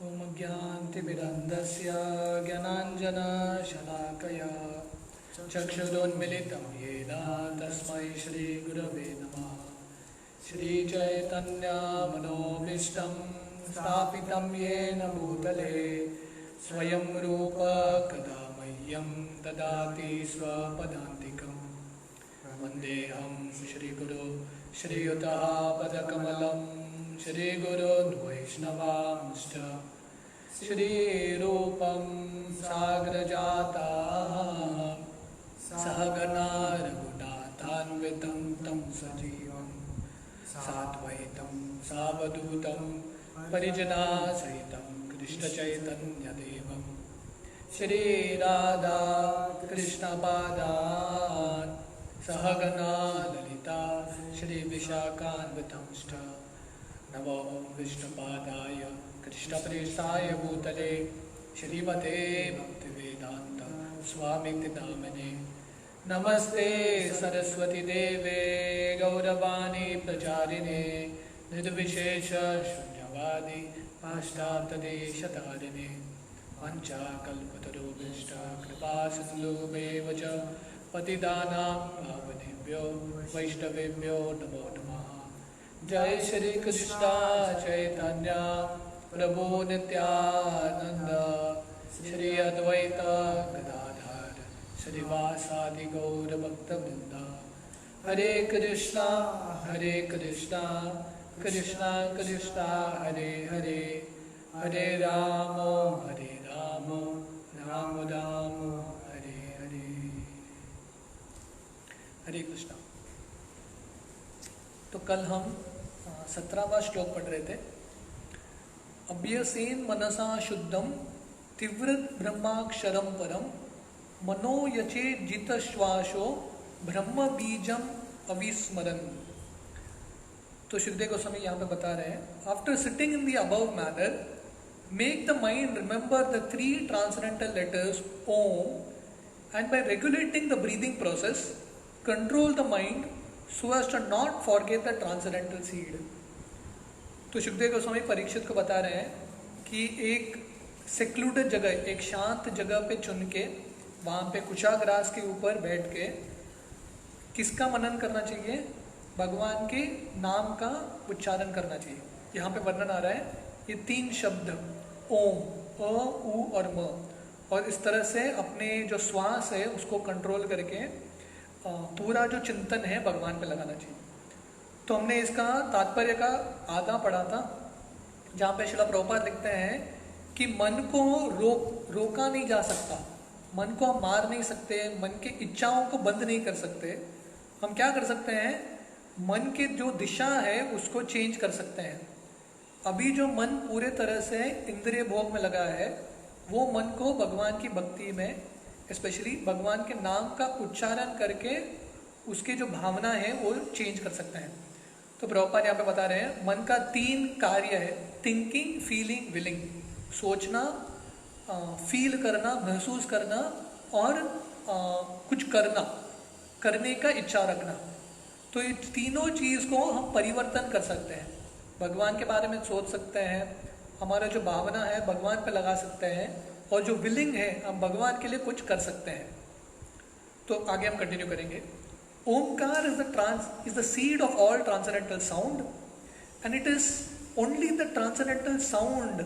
ॐ ज्ञानतिमिरन्धस्य ज्ञानाञ्जनशलाकया चक्षुरुन्मिलितं येन तस्मै श्रीगुरवे नमः। श्रीचैतन्यमनोभीष्टं स्थापितं येन भूतले स्वयं रूप कदा मह्यं ददाति स्वपदान्तिकं। वन्देऽहं श्रीगुरो श्रीयुतः पदकमलं श्रीगुरोन् वैष्णवांश्च श्रीरूपं साग्रजातः सहगणा रघुनाथान्वितं तं सजीवं साद्वैतं सावधूतं परिजनासहितं कृष्णचैतन्यदेवं श्रीराधा कृष्णपादान् सहगणा ललिता श्रीविशाखान्वितंश्च नमो विष्णुपादाय कृष्णप्रेष्ठाय भूतले श्रीमते भक्तिवेदान्त स्वामिति नामिने। नमस्ते सरस्वती देवे गौरवाणी प्रचारिणे निर्विशेष शून्यवादी पाश्चात्यदेशतारिणे वञ्चाकल्पतरुभ्यश्च कृपा सिन्धुभ्येव च पतितानां पावनेभ्यो वैष्णवेभ्यो नमो नमः। जय श्री कृष्ण चैतन्य प्रभु नित्यानंद श्री अद्वैत गदाधर श्रीवासादि गौर भक्तवृंद। हरे कृष्णा कृष्णा कृष्णा हरे हरे हरे राम राम राम हरे हरे। हरे कृष्णा। तो कल हम 17वां श्लोक पढ़ रहे थे। अभ्यसेन मनसा शुद्धम तीव्र ब्रह्माक्षरम परम मनो यचे जित श्वासो ब्रह्म बीजम अविस्मरन। तो सुखदेव गोस्वामी यहाँ पे बता रहे हैं, after sitting in the above manner make the mind remember the 3 transcendental letters ohm and bye regulating the breathing process control the mind so as to not forget the transcendental seed। तो सुखदेव गोस्वामी परीक्षित को बता रहे हैं कि एक secluded जगह, एक शांत जगह पे चुन के वहाँ पे कुशाग्रास के ऊपर बैठ के किसका मनन करना चाहिए? भगवान के नाम का उच्चारण करना चाहिए। यहाँ पे वर्णन आ रहा है ये 3 शब्द ओम, अ, उ और म, और इस तरह से अपने जो श्वास है उसको कंट्रोल करके पूरा जो चिंतन है भगवान पे लगाना चाहिए। तो हमने इसका तात्पर्य का आधा पढ़ा था, जहाँ पे श्रील प्रभुपाद लिखते हैं कि मन को रोका नहीं जा सकता, मन को हम मार नहीं सकते, मन के इच्छाओं को बंद नहीं कर सकते। हम क्या कर सकते हैं? मन के जो दिशा है उसको चेंज कर सकते हैं। अभी जो मन पूरे तरह से इंद्रिय भोग में लगा है वो मन को भगवान की भक्ति में, स्पेशली भगवान के नाम का उच्चारण करके उसकी जो भावना है वो चेंज कर सकते हैं। तो प्रभुपाद यहाँ पे बता रहे हैं मन का 3 कार्य है, थिंकिंग, फीलिंग, विलिंग। सोचना, फील करना, महसूस करना और कुछ करने का इच्छा रखना। तो ये तीनों चीज़ को हम परिवर्तन कर सकते हैं। भगवान के बारे में सोच सकते हैं, हमारा जो भावना है भगवान पे लगा सकते हैं, और जो विलिंग है हम भगवान के लिए कुछ कर सकते हैं। तो आगे हम कंटिन्यू करेंगे। Omkar is the seed of all transcendental sound and it is only the transcendental sound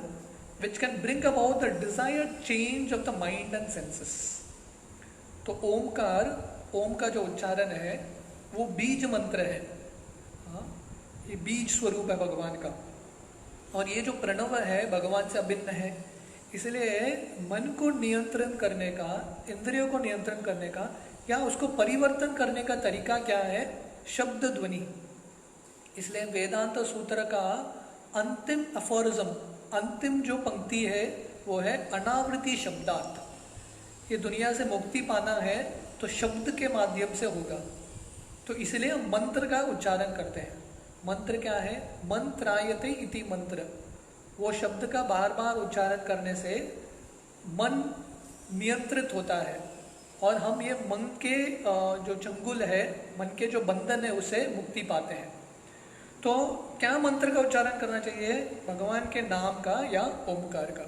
which can bring about the desired change of the mind and senses। तो ओमकार, ओम का जो उच्चारण है वो बीज मंत्र है। ये बीज स्वरूप है भगवान का, और ये जो प्रणव है भगवान से अभिन्न है। इसलिए मन को नियंत्रण करने का, इंद्रियों को नियंत्रण करने का या उसको परिवर्तन करने का तरीका क्या है? शब्द ध्वनि। इसलिए वेदांत सूत्र का अंतिम अफोरिज्म, अंतिम जो पंक्ति है वो है अनावृति शब्दात्। ये दुनिया से मुक्ति पाना है तो शब्द के माध्यम से होगा। तो इसलिए हम मंत्र का उच्चारण करते हैं। मंत्र क्या है? मंत्रायते इति मंत्र। वो शब्द का बार बार उच्चारण करने से मन नियंत्रित होता है और हम ये मन के जो चंगुल है, मन के जो बंधन है, उसे मुक्ति पाते हैं। तो क्या मंत्र का उच्चारण करना चाहिए? भगवान के नाम का या ओमकार का।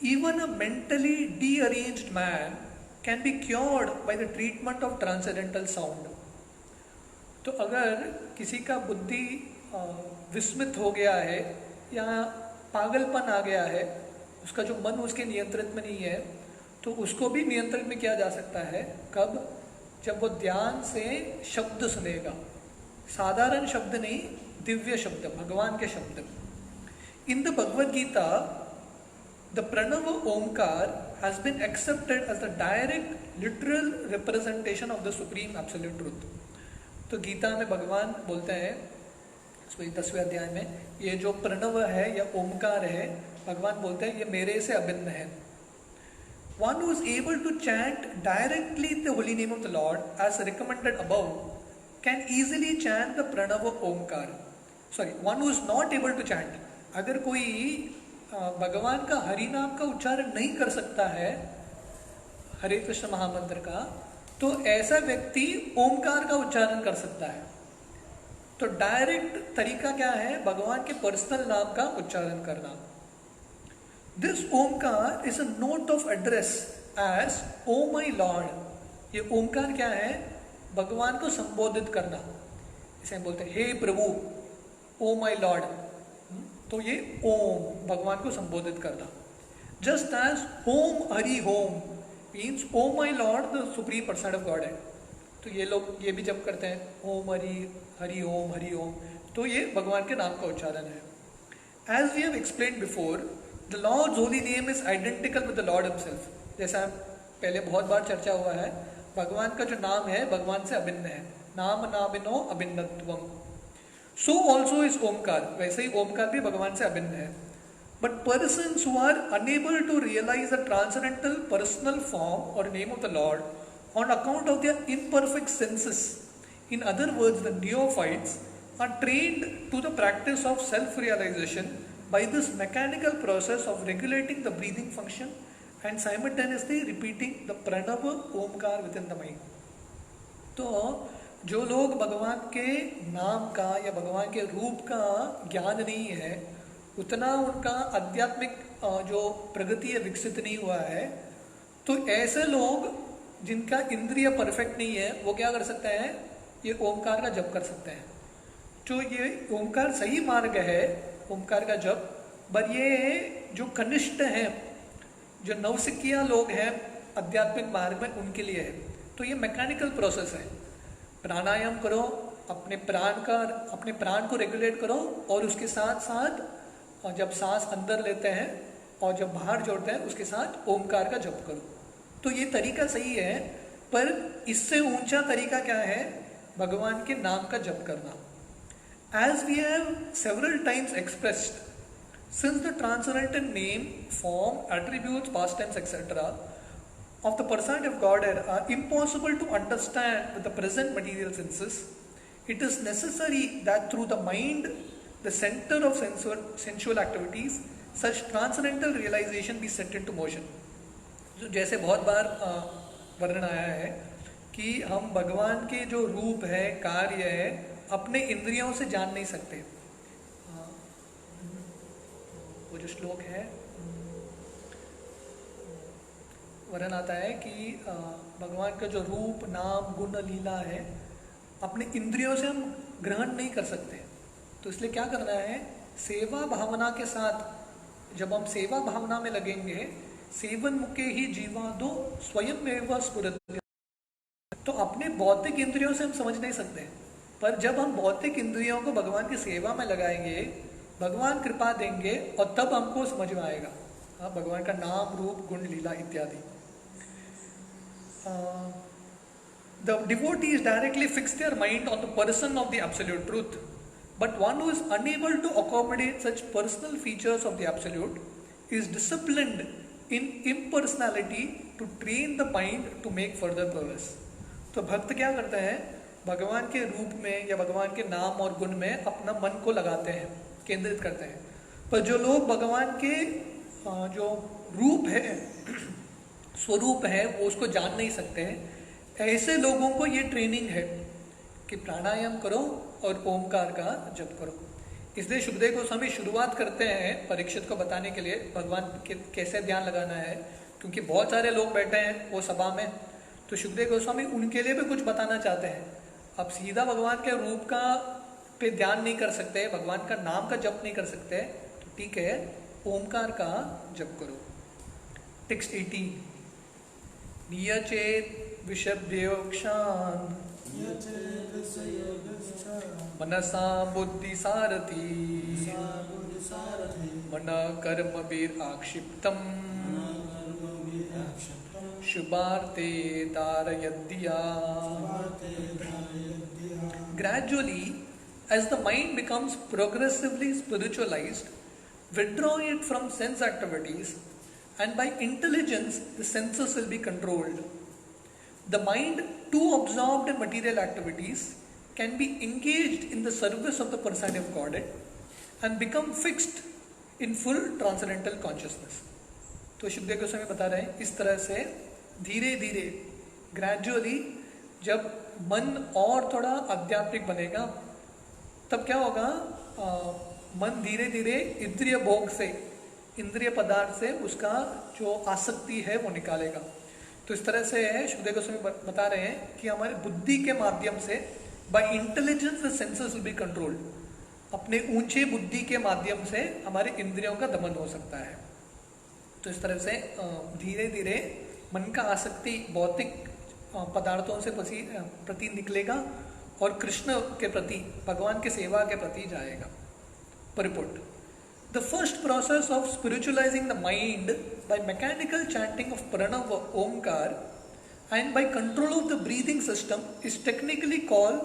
Even a mentally deranged man can be cured by the treatment of transcendental sound. तो अगर किसी का बुद्धि विस्मित हो गया है या पागलपन आ गया है, उसका जो मन उसके नियंत्रण में नहीं है, तो उसको भी नियंत्रण में किया जा सकता है। कब? जब वो ध्यान से शब्द सुनेगा, साधारण शब्द नहीं, दिव्य शब्द, भगवान के शब्द। In the Bhagavad Gita the Pranava Omkara has been accepted as the direct literal representation of the supreme absolute truth. तो गीता में भगवान बोलते हैं 10वें अध्याय में, ये जो प्रणव है या ओमकार है, भगवान बोलते हैं ये मेरे से अभिन्न है। One who is able to chant directly the holy name of the Lord as recommended above can easily chant the pranava omkar. Sorry, one who is not able to chant, अगर कोई भगवान का हरि नाम का उच्चारण नहीं कर सकता है, हरे कृष्ण महामंत्र का, तो ऐसा व्यक्ति ओमकार का उच्चारण कर सकता है। तो डायरेक्ट तरीका क्या है? भगवान के पर्सनल नाम का उच्चारण करना। This Omkara is a note of address as O my lord. ये ओमकार क्या है? भगवान को संबोधित करना। इसे बोलते हैं हे प्रभु, ओ माई लॉर्ड। तो ये ओम, भगवान को संबोधित करना। Just as Om Hari Om means O my lord the supreme person of god है। तो ये लोग ये भी जब करते हैं ओम हरि ओम हरि ओम, तो ये भगवान के नाम का उच्चारण है। As we have explained before, the lord's holy name is identical with the lord himself. जैसा पहले बहुत बार चर्चा हुआ है, भगवान का जो नाम है भगवान से अभिन्न है। नाम नामिनो अभिन्नत्वम। सो ऑल्सो इज ओमकार, वैसे ही ओमकार भी भगवान से अभिन्न है। But persons who are unable to realize the transcendental personal form और name of the lord on account of their imperfect senses, in other words the neophytes, are trained to the practice of self realization by this mechanical process of regulating the breathing function and simultaneously repeating the pranava omkar within the mind. तो जो लोग भगवान के नाम का या भगवान के रूप का ज्ञान नहीं है, उतना उनका आध्यात्मिक जो प्रगति है विकसित नहीं हुआ है, तो ऐसे लोग जिनका इंद्रिय परफेक्ट नहीं है, वो क्या कर सकते हैं? ये ओमकार का जप कर सकते हैं। जो ये ओमकार सही मार्ग है, ओमकार का जप, पर ये जो कनिष्ठ हैं, जो नवसिकिया लोग हैं आध्यात्मिक मार्ग में, उनके लिए है। तो ये मैकेनिकल प्रोसेस है। प्राणायाम करो, अपने प्राण को रेगुलेट करो, और उसके साथ साथ जब सांस अंदर लेते हैं और जब बाहर छोड़ते हैं उसके साथ ओमकार का जप करो। तो ये तरीका सही है, पर इससे ऊंचा तरीका क्या है? भगवान के नाम का जप करना। As we have several times expressed, since the transcendental name, form, attributes, past tense, etc. of the personality of Godhead are impossible to understand with the present material senses, it is necessary that through the mind, the center of sensual activities, such transcendental realization be set into motion. तो जैसे बहुत बार वर्णन आया है कि हम भगवान के जो रूप है, कार्य है, अपने इंद्रियों से जान नहीं सकते। वो जो श्लोक है, वर्णन आता है कि भगवान का जो रूप, नाम, गुण, लीला है, अपने इंद्रियों से हम ग्रहण नहीं कर सकते। तो इसलिए क्या करना है? सेवा भावना के साथ, जब हम सेवा भावना में लगेंगे, सेवन मुखे ही जीवा दो स्वयं एवं स्फुरति। तो अपने भौतिक इंद्रियों से हम समझ नहीं सकते, पर जब हम भौतिक इंद्रियों को भगवान की सेवा में लगाएंगे, भगवान कृपा देंगे और तब हमको समझ में आएगा भगवान का नाम, रूप, गुण, लीला इत्यादि। The devotees directly fix their mind on the person of the absolute truth, but one who is unable to accommodate such personal features of the absolute is disciplined in impersonality to train the mind to make further progress. तो भक्त क्या करते हैं? भगवान के रूप में या भगवान के नाम और गुण में अपना मन को लगाते हैं, केंद्रित करते हैं। पर जो लोग भगवान के जो रूप है, स्वरूप है, वो उसको जान नहीं सकते हैं, ऐसे लोगों को ये ट्रेनिंग है कि प्राणायाम करो, और ओमकार का जप करो। इसलिए शुभदेव गोस्वामी शुरुआत करते हैं परीक्षित को बताने के लिए भगवान के कैसे ध्यान लगाना है, क्योंकि बहुत सारे लोग बैठे हैं वो सभा में, तो शुभदेव गोस्वामी उनके लिए भी कुछ बताना चाहते हैं। अब सीधा भगवान के रूप का पे ध्यान नहीं कर सकते, भगवान का नाम का जप नहीं कर सकते, तो ठीक है, ओमकार का जप करो। टेक्स्ट 18, नियचेत विशब्देक्षान् मनसा बुद्धि सारथी मन कर्म वीर आक्षिप्तम शुभार्थे तारयद्या। Gradually, as the mind becomes progressively spiritualized, withdraw it from sense activities, and by intelligence the senses will be controlled. The mind, too absorbed in material activities, can be engaged in the service of the personality of Godhead and become fixed in full transcendental consciousness. तो शुभदेव गोस्वामी बता रहे हैं इस तरह से धीरे धीरे gradually जब मन और थोड़ा आध्यात्मिक बनेगा तब क्या होगा, मन धीरे धीरे इंद्रिय भोग से, इंद्रिय पदार्थ से उसका जो आसक्ति है वो निकालेगा। तो इस तरह से शुभदेव गोस्वामी बता रहे हैं कि हमारे बुद्धि के माध्यम से by intelligence the senses will be controlled, अपने ऊंचे बुद्धि के माध्यम से हमारे इंद्रियों का दमन हो सकता है। तो इस तरह से धीरे धीरे मन का आसक्ति भौतिक पदार्थों से प्रति निकलेगा और कृष्ण के प्रति, भगवान के सेवा के प्रति जाएगा। परिपुट, the first process of spiritualizing the mind by mechanical chanting of Pranav Omkar and by control of the breathing system is technically called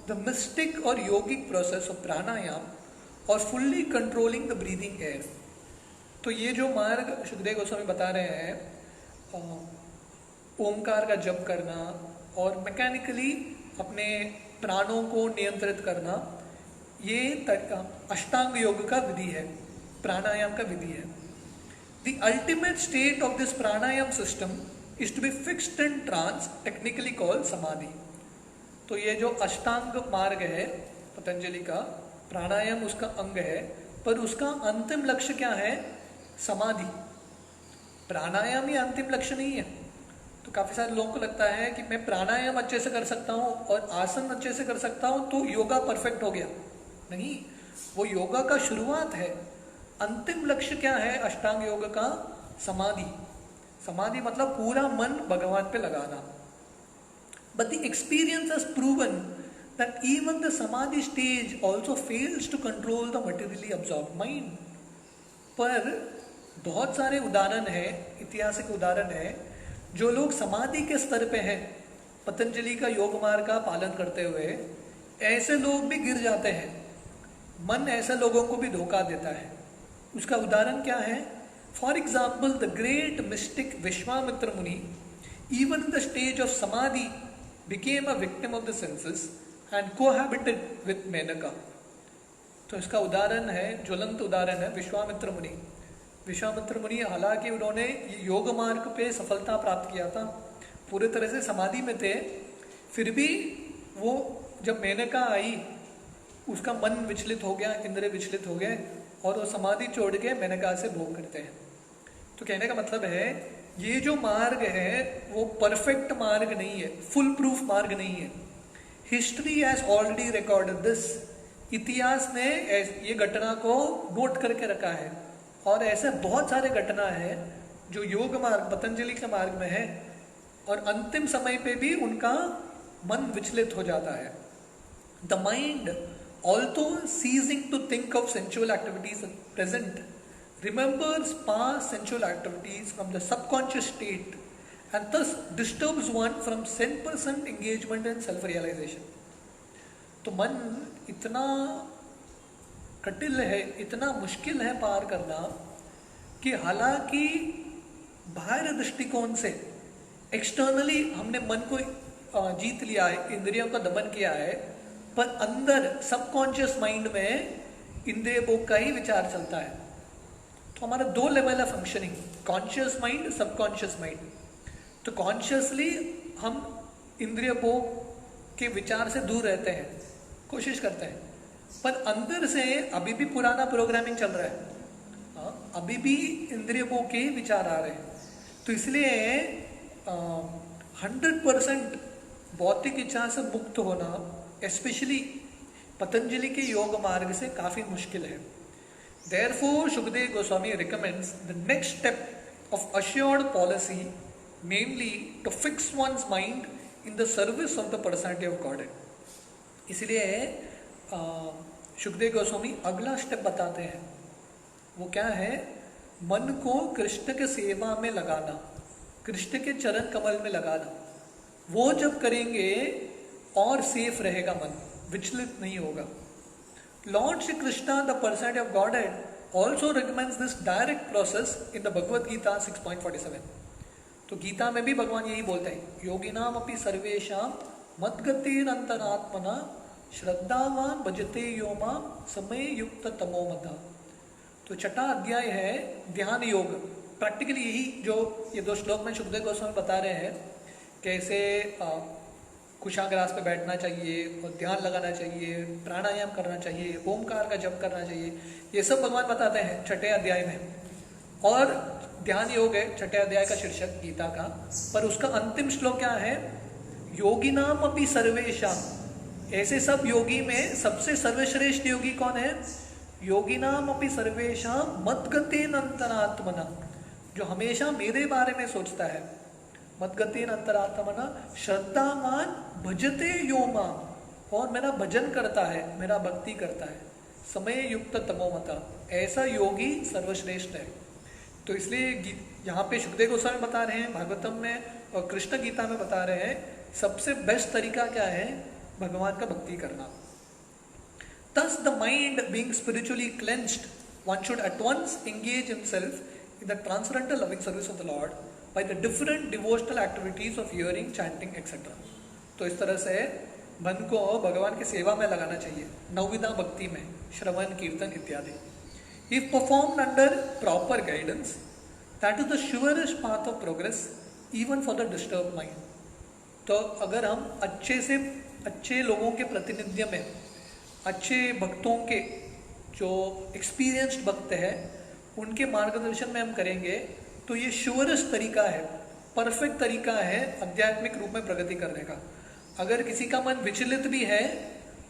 the mystic or yogic process of pranayam or fully controlling the breathing air. तो ये जो मार्ग शुभदेव गोस्वामी बता रहे हैं, ओमकार का जप करना और मैकेनिकली अपने प्राणों को नियंत्रित करना, ये अष्टांग योग का विधि है, प्राणायाम का विधि है। The ultimate state of this pranayam system is to be fixed in trance, technically called samadhi. तो ये जो अष्टांग मार्ग है पतंजलि का, प्राणायाम उसका अंग है, पर उसका अंतिम लक्ष्य क्या है? समाधि। प्राणायाम ही अंतिम लक्ष्य नहीं है। तो काफी सारे लोगों को लगता है कि मैं प्राणायाम अच्छे से कर सकता हूँ और आसन अच्छे से कर सकता हूँ तो योगा परफेक्ट हो गया। नहीं, वो योगा का शुरुआत है। अंतिम लक्ष्य क्या है अष्टांग योग का? समाधि। समाधि मतलब पूरा मन भगवान पे लगाना। But the experience has proven that even the samadhi stage also fails to control the materially absorbed mind. पर बहुत सारे उदाहरण है, ऐतिहासिक उदाहरण है, जो लोग समाधि के स्तर पे हैं, पतंजलि का योग मार्ग का पालन करते हुए, ऐसे लोग भी गिर जाते हैं। मन ऐसे लोगों को भी धोखा देता है। उसका उदाहरण क्या है? For example the great mistake Vishwamitra मुनि, even in the stage of samadhi, became a victim of the senses and cohabited with Menaka. तो इसका उदाहरण है, ज्वलंत उदाहरण है विश्वामित्र मुनि। विश्वामित्र मुनि हालांकि उन्होंने योग मार्ग पे सफलता प्राप्त किया था, पूरे तरह से समाधि में थे, फिर भी वो जब मेनका आई उसका मन विचलित हो गया, इंद्रिय विचलित हो गए और वो समाधि छोड़ के मेनका से भोग करते हैं। तो कहने का मतलब है ये जो मार्ग है वो परफेक्ट मार्ग नहीं है, फुल प्रूफ मार्ग नहीं है। History has already recorded this. इतिहास ने ये घटना को नोट करके रखा है और ऐसे बहुत सारे घटना है जो योग मार्ग पतंजलि के मार्ग में है और अंतिम समय पे भी उनका मन विचलित हो जाता है। The mind also ceasing to think of sensual activities present remembers past sensual activities from the subconscious state and thus disturbs one from 100% engagement in self-realization. तो मन इतना कठिन है, इतना मुश्किल है पार करना कि हालांकि बाहर दृष्टिकोण से एक्सटर्नली हमने मन को जीत लिया है, इंद्रियों का दमन किया है, पर अंदर सबकॉन्शियस माइंड में इंद्रिय भोग का ही विचार चलता है। तो हमारा दो लेवल है functioning, conscious mind, subconscious mind. तो कॉन्शियसली हम इंद्रिय भोग के विचार से दूर रहते हैं, कोशिश करते हैं, पर अंदर से अभी भी पुराना प्रोग्रामिंग चल रहा है। अभी भी इंद्रियों के विचार आ रहे हैं। तो इसलिए 100% भौतिक इच्छा से मुक्त होना, स्पेशली पतंजलि के योग मार्ग से काफ़ी मुश्किल है। Therefore, Shukdev Goswami recommends the next step of assured policy, mainly to fix one's mind in the service of the personality of Godhead. इसलिए शुकदेव गोस्वामी अगला स्टेप बताते हैं, वो क्या है? मन को कृष्ण के सेवा में लगाना, कृष्ण के चरण कमल में लगाना। वो जब करेंगे और सेफ रहेगा मन, विचलित नहीं होगा। Lord Shri Krishna, the personality of Godhead, also recommends this direct process in the Bhagavad Gita 6.47. तो गीता में भी भगवान यही बोलते हैं, योगिनाम अपि सर्वेषां मद्गतिरंतरात्मना श्रद्धावान भजते यो मां समय युक्त तमो मता। तो छठा अध्याय है ध्यान योग। प्रैक्टिकली यही जो ये 2 श्लोक में शुकदेव गोस्वामी बता रहे हैं, कैसे कुशाग्रास पे बैठना चाहिए और ध्यान लगाना चाहिए, प्राणायाम करना चाहिए, ओमकार का जप करना चाहिए, ये सब भगवान बताते हैं छठे अध्याय में। और ध्यान योग है छठे अध्याय का शीर्षक गीता का, पर उसका अंतिम श्लोक क्या है? योगिनाम अपि सर्वेषां। ऐसे सब योगी में सबसे सर्वश्रेष्ठ योगी कौन है? योगिनाम अपि सर्वेषां मद्गतेन अंतरात्मना, जो हमेशा मेरे बारे में सोचता है। मद्गतेन अंतरात्मना श्रद्धावान भजते यो मां, और मेरा भजन करता है, मेरा भक्ति करता है। समय युक्त तमोमता, ऐसा योगी सर्वश्रेष्ठ है। तो इसलिए यहाँ पे शुकदेव गोस्वामी बता रहे हैं भागवतम में और कृष्ण गीता में बता रहे हैं, सबसे बेस्ट तरीका क्या है? भगवान का भक्ति करना। Thus the mind being spiritually cleansed, one should at once engage himself in the transcendental loving service of the Lord by the different devotional activities of hearing, chanting, etc. तो इस तरह से मन को भगवान की सेवा में लगाना चाहिए, नवविधा भक्ति में, श्रवण, कीर्तन इत्यादि। If performed under proper guidance, that is the surest path of progress, even for the disturbed mind. तो अगर हम अच्छे लोगों के प्रतिनिध्य में, अच्छे भक्तों के जो एक्सपीरियंस्ड भक्त है, उनके मार्गदर्शन में हम करेंगे, तो ये श्योरेस्ट तरीका है, परफेक्ट तरीका है आध्यात्मिक रूप में प्रगति करने का। अगर किसी का मन विचलित भी है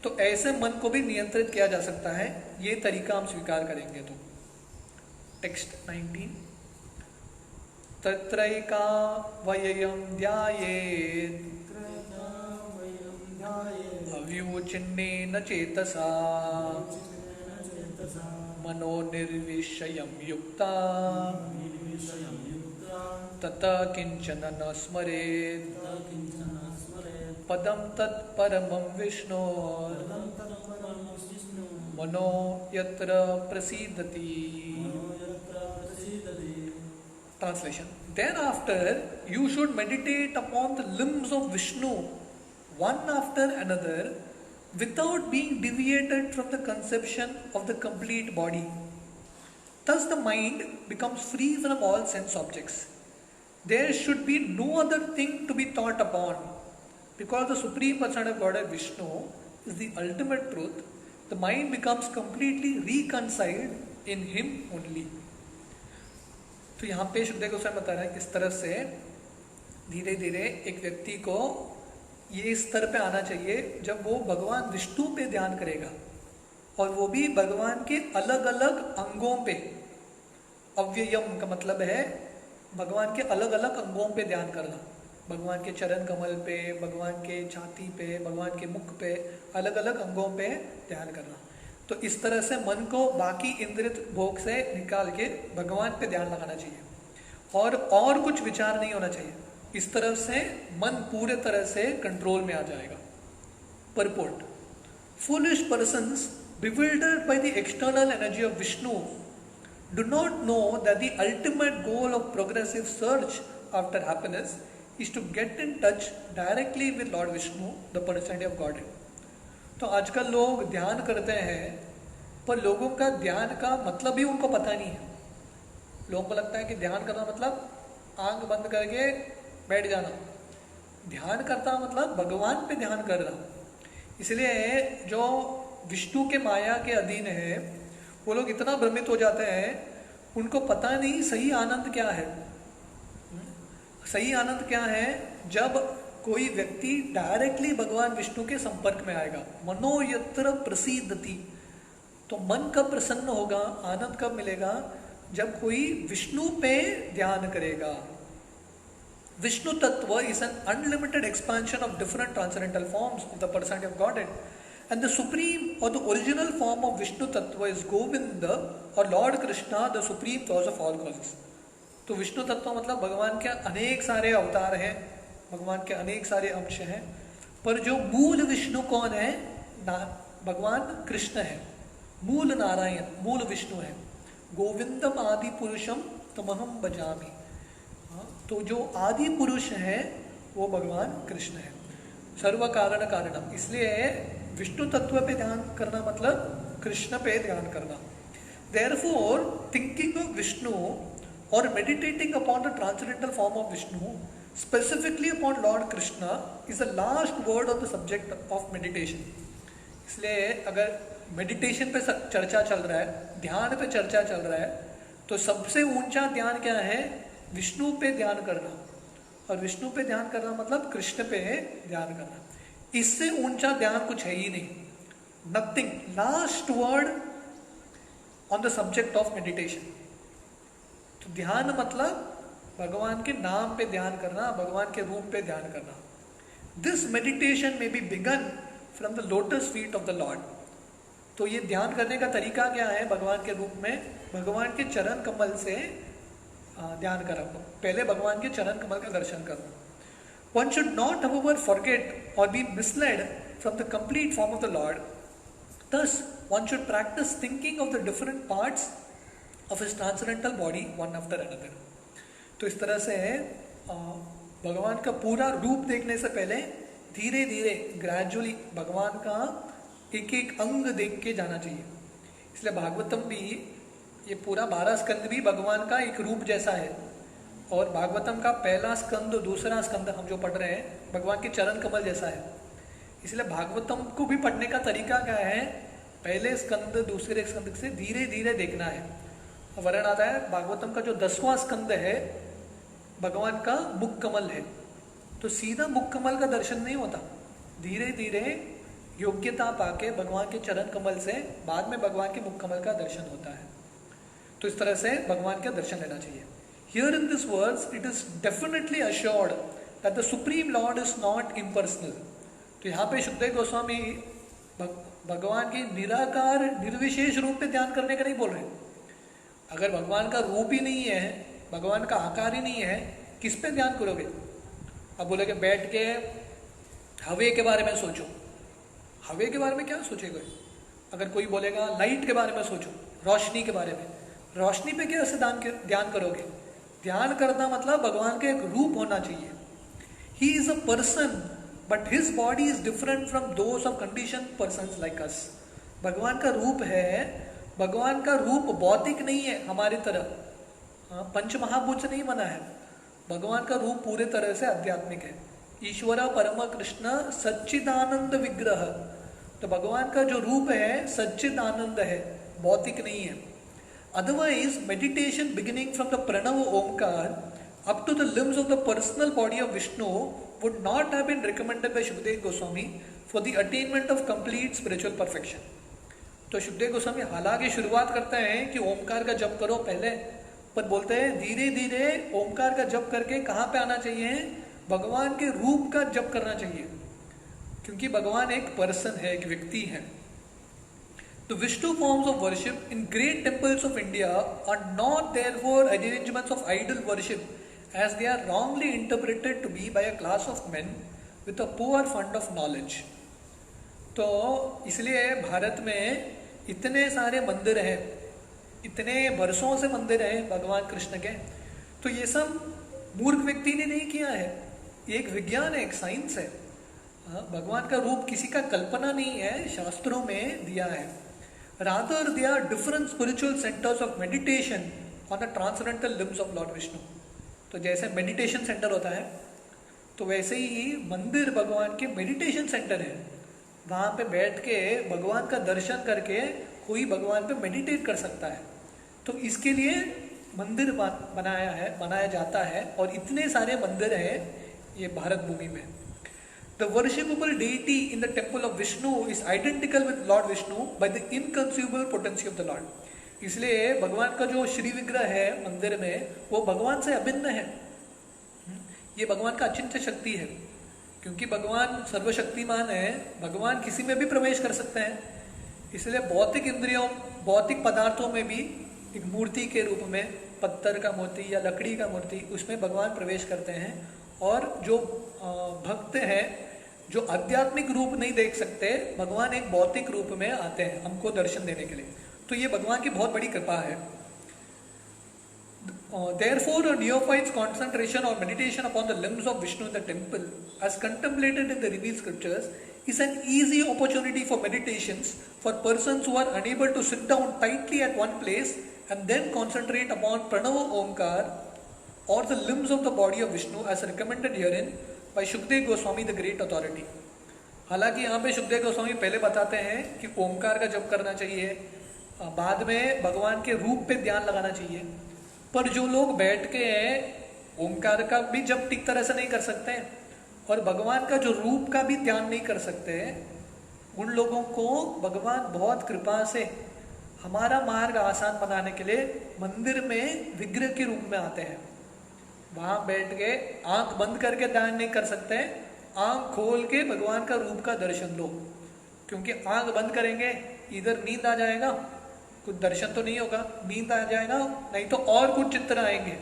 तो ऐसे मन को भी नियंत्रित किया जा सकता है, ये तरीका हम स्वीकार करेंगे तो। टेक्स्ट 19, तत्रैका वयं ध्यायेत् अव्यूचिन्नेन चेतसा मनो निर्विषयं युक्ता तथा किंचन न स्मरेत् पदम तत्परमं विष्णो मनो यत्र प्रसीदति। Translation: Thereafter you should meditate upon the limbs of Vishnu one after another without being deviated from the conception of the complete body. Thus the mind becomes free from all sense objects. There should be no other thing to be thought upon. Because the Supreme Personality of Godhead Vishnu is the ultimate truth, the mind becomes completely reconciled in Him only. तो यहाँ पे शुकदेव गोस्वामी बता रहे हैं किस तरह से धीरे धीरे एक व्यक्ति को ये स्तर पे आना चाहिए जब वो भगवान विष्णु पे ध्यान करेगा, और वो भी भगवान के अलग अलग अंगों पे। अव्ययम का मतलब है भगवान के अलग अलग अंगों पे ध्यान करना, भगवान के चरण कमल पे, भगवान के छाती पे, भगवान के मुख पे, अलग अलग अंगों पे ध्यान करना। तो इस तरह से मन को बाकी इंद्रिय भोग से निकाल के भगवान पे ध्यान लगाना चाहिए, और कुछ विचार नहीं होना चाहिए। इस तरह से मन पूरे तरह से कंट्रोल में आ जाएगा। Purport: Foolish persons bewildered by the external energy of Vishnu do not know that the ultimate goal of progressive search after happiness is to get in touch directly with Lord Vishnu, the personality of Godhead. तो आजकल लोग ध्यान करते हैं, पर लोगों का ध्यान का मतलब ही उनको पता नहीं है। लोगों को लगता है कि ध्यान करना मतलब आंख बंद करके बैठ जाना। ध्यान करता मतलब भगवान पे ध्यान करना। इसलिए जो विष्णु के माया के अधीन है वो लोग इतना भ्रमित हो जाते हैं, उनको पता नहीं सही आनंद क्या है। सही आनंद क्या है? जब कोई व्यक्ति डायरेक्टली भगवान विष्णु के संपर्क में आएगा। मनो यत्र प्रसीदति, तो मन कब प्रसन्न होगा, आनंद कब मिलेगा? जब कोई विष्णु पे ध्यान करेगा। विष्णु तत्व is an unlimited expansion of different transcendental forms of the personality of God, and the supreme or the original form of Vishnu Tattva is Govinda or Lord Krishna, the supreme cause of all causes. तो विष्णु तत्व मतलब भगवान के अनेक सारे अवतार हैं, भगवान के अनेक सारे अंश हैं, पर जो मूल विष्णु कौन है? भगवान कृष्ण है, मूल नारायण, मूल विष्णु है। गोविंदम आदि पुरुषम तमहम भजामि। तो जो आदि पुरुष है वो भगवान कृष्ण है, सर्व कारण कारणम। इसलिए विष्णु तत्व पे ध्यान करना मतलब कृष्ण पे ध्यान करना। Therefore, thinking of Vishnu or meditating upon the transcendental form of Vishnu, specifically upon Lord Krishna, is the last word on the subject of meditation. इसलिए अगर मेडिटेशन पे चर्चा चल रहा है, ध्यान पे चर्चा चल रहा है, तो सबसे ऊंचा ध्यान क्या है? विष्णु पे ध्यान करना। और विष्णु पे ध्यान करना मतलब कृष्ण पे ध्यान करना। इससे ऊंचा ध्यान कुछ है ही नहीं। Nothing, last word on the subject of meditation. तो ध्यान मतलब भगवान के नाम पे ध्यान करना, भगवान के रूप पे ध्यान करना। दिस मेडिटेशन में be begun from the lotus feet of the lord. तो ये ध्यान करने का तरीका क्या है? भगवान के रूप में भगवान के चरण कमल से ध्यान करो। पहले भगवान के चरण कमल का दर्शन करो। One should not, however, forget or be misled from the complete form of the Lord. Thus, one should practice thinking of the different parts of his transcendental body one after another. तो इस तरह से भगवान का पूरा रूप देखने से पहले धीरे धीरे ग्रेजुअली भगवान का एक एक अंग देख के जाना चाहिए। इसलिए भागवतम भी, ये पूरा 12 स्कंद भी भगवान का एक रूप जैसा है। और भागवतम का पहला स्कंद, दूसरा स्कंद हम जो पढ़ रहे हैं भगवान के चरण कमल जैसा है। इसलिए भागवतम को भी पढ़ने का तरीका क्या है? पहले स्कंद दूसरे स्कंद से धीरे धीरे देखना है। वर्णन आता है भागवतम का जो 10वां स्कंद है भगवान का मुख कमल है, तो सीधा मुख कमल का दर्शन नहीं होता। धीरे धीरे योग्यता पाके भगवान के चरण कमल से बाद में भगवान के मुख कमल का दर्शन होता है। तो इस तरह से भगवान का दर्शन लेना चाहिए। Here in this verse, it is definitely assured that the Supreme Lord is not impersonal. तो यहाँ पे शुद्धदेव गोस्वामी भगवान के निराकार निर्विशेष रूप पे ध्यान करने का नहीं बोल रहे। अगर भगवान का रूप ही नहीं है, भगवान का आकार ही नहीं है, किस पे ध्यान करोगे? अब बोलोगे बैठ के हवे के बारे में सोचो। हवे के बारे में क्या सोचेगे? अगर कोई बोलेगा लाइट के बारे में सोचो, रोशनी के बारे में, रोशनी पे क्या ध्यान करोगे? ध्यान करना मतलब भगवान का एक रूप होना चाहिए। He is a person but his body is different from those of condition persons like us. भगवान का रूप है, भगवान का रूप भौतिक नहीं है हमारी तरह, पंच महाभूत से नहीं बना है। भगवान का रूप पूरे तरह से आध्यात्मिक है। ईश्वर परम कृष्ण सच्चिदानंद विग्रह, तो भगवान का जो रूप है सच्चिदानंद है, भौतिक नहीं है। Otherwise, meditation beginning from the Pranava Omkar up to the limbs of the personal body of Vishnu would not have been recommended by Shukdev Goswami for the attainment of complete spiritual perfection. तो शुभदेव गोस्वामी हालांकि शुरुआत करते हैं कि ओमकार का जप करो पहले, पर बोलते हैं धीरे धीरे ओमकार का जप करके कहाँ पे आना चाहिए? भगवान के रूप का जप करना चाहिए, क्योंकि भगवान एक पर्सन है, एक व्यक्ति है। The Vishnu forms of worship in great temples of India are not therefore arrangements of idol worship, as they are wrongly interpreted to be by a class of men with a poor fund of knowledge. तो इसलिए भारत में इतने सारे मंदिर हैं, इतने वर्षों से मंदिर हैं भगवान कृष्ण के, तो ये सब मूर्ख व्यक्ति ने नहीं किया है, ये एक विज्ञान है, एक साइंस है। भगवान का रूप किसी का कल्पना नहीं है, शास्त्रों में दिया है। Rather, they are different spiritual centers of meditation on the transcendental limbs of Lord Vishnu. तो जैसे मेडिटेशन सेंटर होता है, तो वैसे ही मंदिर भगवान के मेडिटेशन सेंटर है। वहाँ पे बैठ के भगवान का दर्शन करके कोई भगवान पे मेडिटेट कर सकता है। तो इसके लिए मंदिर बनाया जाता है, और इतने सारे मंदिर हैं ये भारत भूमि में। The worshipable deity in the temple of Vishnu is identical with Lord Vishnu by the inconceivable potency of the Lord. इसलिए भगवान का जो श्री विग्रह है मंदिर में, वो भगवान से अभिन्न है। ये भगवान का अचिंत्य शक्ति है, क्योंकि भगवान सर्वशक्तिमान है, भगवान किसी में भी प्रवेश कर सकते हैं। इसलिए भौतिक इंद्रियों, भौतिक पदार्थों में भी एक मूर्ति के रूप में, पत्थर का मूर्ति या लकड़ी का मूर्ति, उसमें भगवान प्रवेश करते हैं। और जो भक्त हैं, जो आध्यात्मिक रूप नहीं देख सकते, भगवान एक भौतिक रूप में आते हैं हमको दर्शन देने के लिए। तो ये भगवान की बहुत बड़ी कृपा है। Therefore, a neophyte's concentration or meditation upon the limbs of Vishnu in the temple, as contemplated in the revealed scriptures, is an easy opportunity for meditations for persons who are unable to sit down tightly at one place and then concentrate upon Pranava Omkar or the limbs of the body of Vishnu, as recommended herein by Shukdev Goswami, the great authority. हालांकि यहाँ पे शुकदेव गोस्वामी पहले बताते हैं कि ओमकार का जप करना चाहिए, बाद में भगवान के रूप पे ध्यान लगाना चाहिए। पर जो लोग बैठ के ओमकार का भी जप ठीक तरह से नहीं कर सकते और भगवान का जो रूप का भी ध्यान नहीं कर सकते, उन लोगों को भगवान बहुत कृपा से हमारा मार्ग आसान बनाने के लिए मंदिर में विग्रह के रूप में आते हैं। वहां बैठ के आंख बंद करके ध्यान नहीं कर सकते, आंख खोल के भगवान का रूप का दर्शन लो, क्योंकि आंख बंद करेंगे इधर नींद आ जाएगा, कुछ दर्शन तो नहीं होगा, नींद आ जाएगा, नहीं तो और कुछ चित्र आएंगे।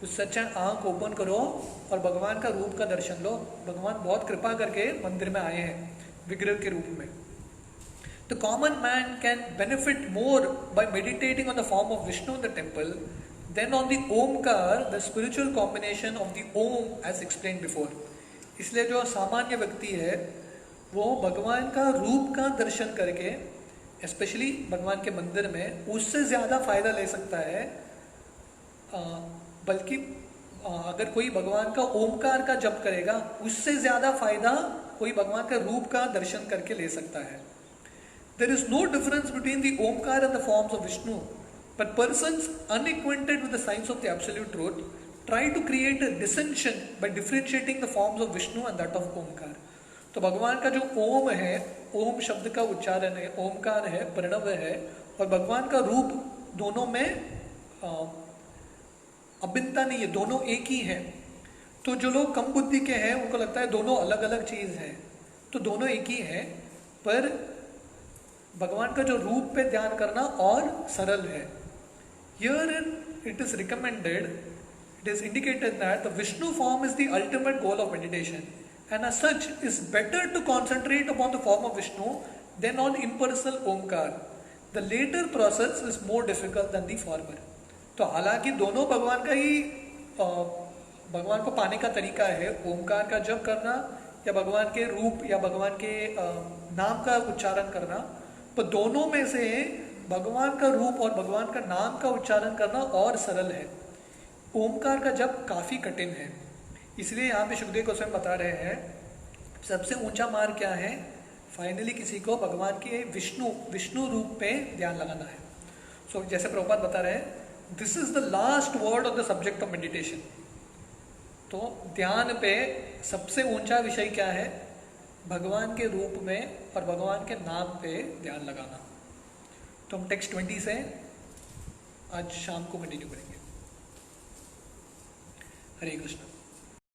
उससे अच्छा आंख ओपन करो और भगवान का रूप का दर्शन लो। भगवान बहुत कृपा करके मंदिर में आए हैं विग्रह के रूप में। The common man can benefit more by meditating on the form of Vishnu in the temple than on the Omkar, the spiritual combination of the Om as explained before. इसलिए जो सामान्य व्यक्ति है वो भगवान का रूप का दर्शन करके, स्पेशली भगवान के मंदिर में, उससे ज़्यादा फायदा ले सकता है। बल्कि अगर कोई भगवान का ओमकार का जप करेगा, उससे ज़्यादा फायदा कोई भगवान का रूप का दर्शन करके ले सकता है। There is no difference between the Omkar and the forms of Vishnu, but persons unacquainted with the science of the absolute truth try to create a dissension by differentiating the forms of Vishnu and that of Omkar. तो भगवान का जो ओम है, ओम शब्द का उच्चारण है, ओमकार है, प्रणव है, और भगवान का रूप, दोनों में अभिन्नता नहीं है, दोनों एक ही है। तो जो लोग कम बुद्धि के हैं उनको लगता है दोनों अलग अलग चीज़ है, तो दोनों एक ही है। पर भगवान का जो रूप पे ध्यान करना और सरल है। Here it is recommended, it is indicated that the Vishnu form is the ultimate goal of meditation, and as such is better to concentrate upon the form of Vishnu than on impersonal Omkar. The later process is more difficult than the former. तो हालांकि दोनों भगवान का ही भगवान को पाने का तरीका है, ओमकार का जप करना या भगवान के रूप या भगवान के नाम का उच्चारण करना, पर दोनों में से भगवान का रूप और भगवान का नाम का उच्चारण करना और सरल है। ओमकार का जप काफ़ी कठिन है। इसलिए यहाँ पे शुकदेव गोस्वामी बता रहे हैं सबसे ऊंचा मार्ग क्या है, फाइनली किसी को भगवान के विष्णु रूप पे ध्यान लगाना है। सो जैसे प्रभुपाद बता रहे हैं, this is the last word of the subject of meditation. तो ध्यान पे सबसे ऊंचा विषय क्या है, भगवान के रूप में और भगवान के नाम पे ध्यान लगाना। तो हम टेक्स्ट 20 से आज शाम को कंटिन्यू करेंगे। हरे कृष्ण।